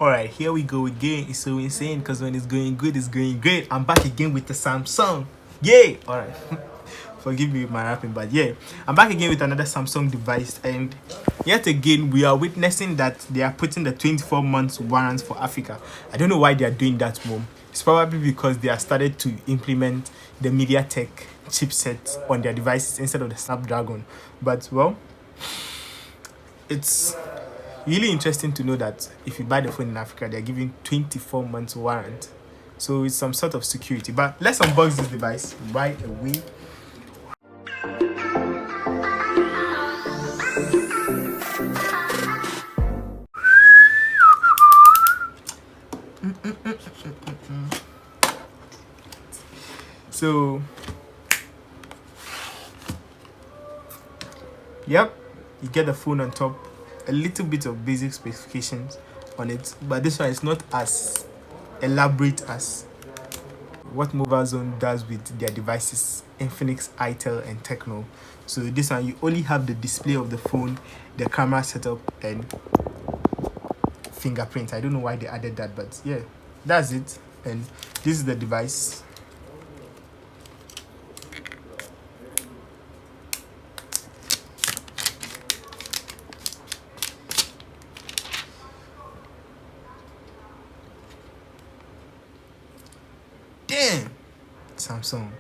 All right, here we go again. It's so insane because when it's going good, it's going great. I'm back again with the Samsung. Yay! All right. Forgive me with my rapping, but yeah, I'm back again with another Samsung device, and yet again we are witnessing that they are putting the 24 months warrant for Africa. I don't know why they are doing that, mom. It's probably because they have started to implement the MediaTek chipset on their devices instead of the Snapdragon. But well, it's really interesting to know that if you buy the phone in Africa, they're giving 24 months warrant. So it's some sort of security. But let's unbox this device right away. So, yep, you get the phone on top, a little bit of basic specifications on it, but this one is not as elaborate as what Mobile Zone does with their devices, Infinix, Itel, and Techno. So this one, you only have the display of the phone, the camera setup, and fingerprint. I don't know why they added that, but yeah, that's it. And this is the device. Damn, Samsung.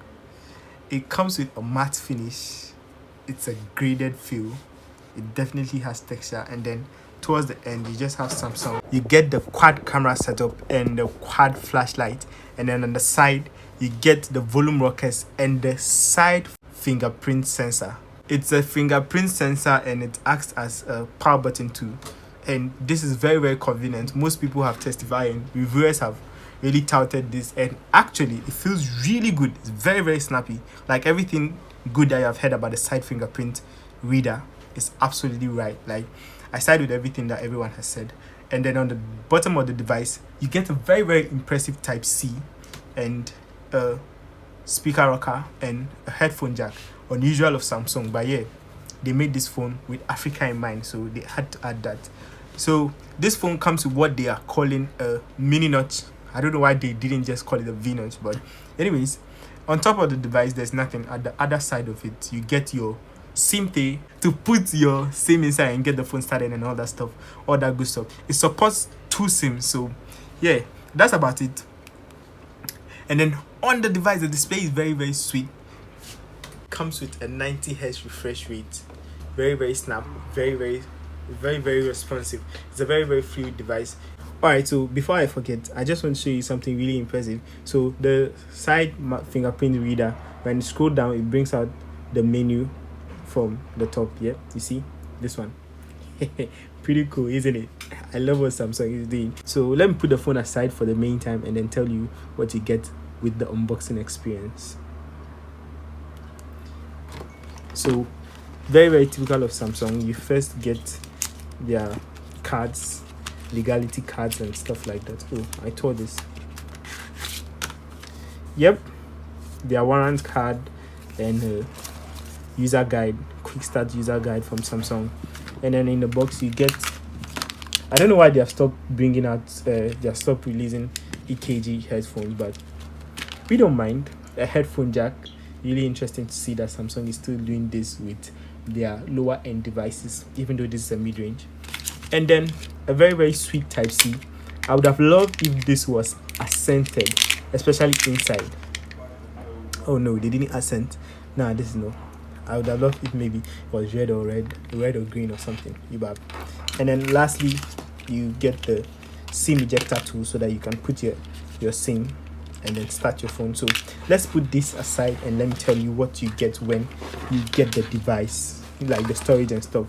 It comes with a matte finish. It's a graded feel. It definitely has texture, and then towards the end you just have Samsung. You get the quad camera setup and the quad flashlight, and then on the side you get the volume rockers and the side fingerprint sensor. It's a fingerprint sensor and it acts as a power button too, and this is very, very convenient. Most people have testified and reviewers have really touted this, and actually it feels really good. It's very, very snappy. Like everything good that I've heard about the side fingerprint reader is absolutely right. Like I side with everything that everyone has said. And then on the bottom of the device you get a very, very impressive type C and a speaker rocker and a headphone jack, unusual of Samsung. But yeah, they made this phone with Africa in mind, so they had to add that. So this phone comes with what they are calling a mini notch. I don't know why they didn't just call it a V notch, but anyways, on top of the device there's nothing. At the other side of it you get your SIM tray to put your SIM inside and get the phone started and all that stuff, all that good stuff. It supports 2 SIMs, so yeah, that's about it. And then on the device, the display is very, very sweet. Comes with a 90 Hz refresh rate. Very, very snap. Very, very, very, very responsive. It's a very, very fluid device. Alright, so before I forget, I just want to show you something really impressive. So the side fingerprint reader, when you scroll down, it brings out the menu from the top. Yeah, you see this one. Pretty cool, isn't it? I love what Samsung is doing. So let me put the phone aside for the main time and then tell you what you get with the unboxing experience. So very, very typical of Samsung, you first get their cards, legality cards and stuff like that. Oh, I tore this. Yep, their warrant card and user guide, quick start user guide from Samsung. And then in the box you get, I don't know why they have stopped bringing out they have stopped releasing EKG headphones, but we don't mind. A headphone jack. Really interesting to see that Samsung is still doing this with their lower end devices, even though this is a mid-range. And then a very, very sweet type C. I would have loved if this was accented, especially inside. Oh no, they didn't accent. Nah, this is no. I would have loved if maybe it was red or green or something. And then lastly, you get the SIM ejector tool so that you can put your SIM and then start your phone. So let's put this aside and let me tell you what you get when you get the device, like the storage and stuff.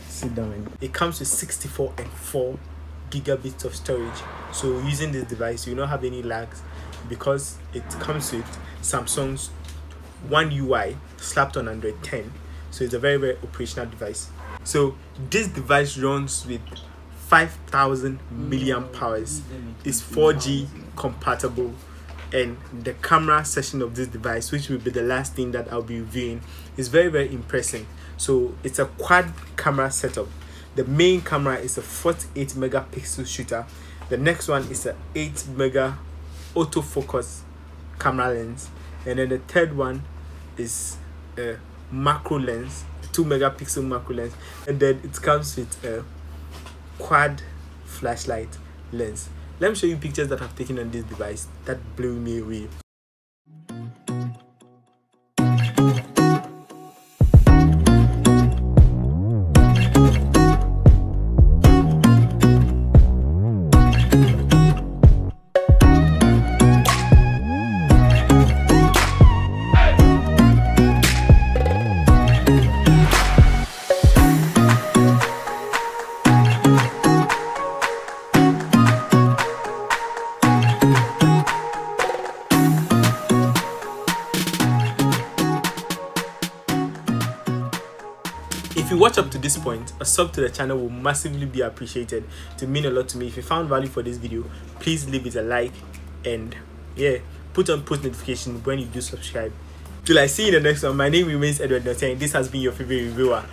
Sit down. And it comes with 64 and 4 gigabits of storage. So using this device, you don't have any lags because it comes with Samsung's One UI slapped on Android 10. So it's a very, very operational device. So this device runs with 5,000 milliamp hours. It's 4G compatible, and the camera section of this device, which will be the last thing that I'll be reviewing, is very, very impressive. So it's a quad camera setup. The main camera is a 48 megapixel shooter. The next one is a 8 mega autofocus camera lens, and then the third one is a macro lens, 2 megapixel macro lens, and then it comes with a quad flashlight lens. Let me show you pictures that I've taken on this device that blew me away. If you watch up to this point, a sub to the channel will massively be appreciated. It will mean a lot to me. If you found value for this video, please leave it a like, and yeah, put on post notification when you do subscribe. Till I see you in the next one, my name remains Edward Noten. This has been your favorite reviewer.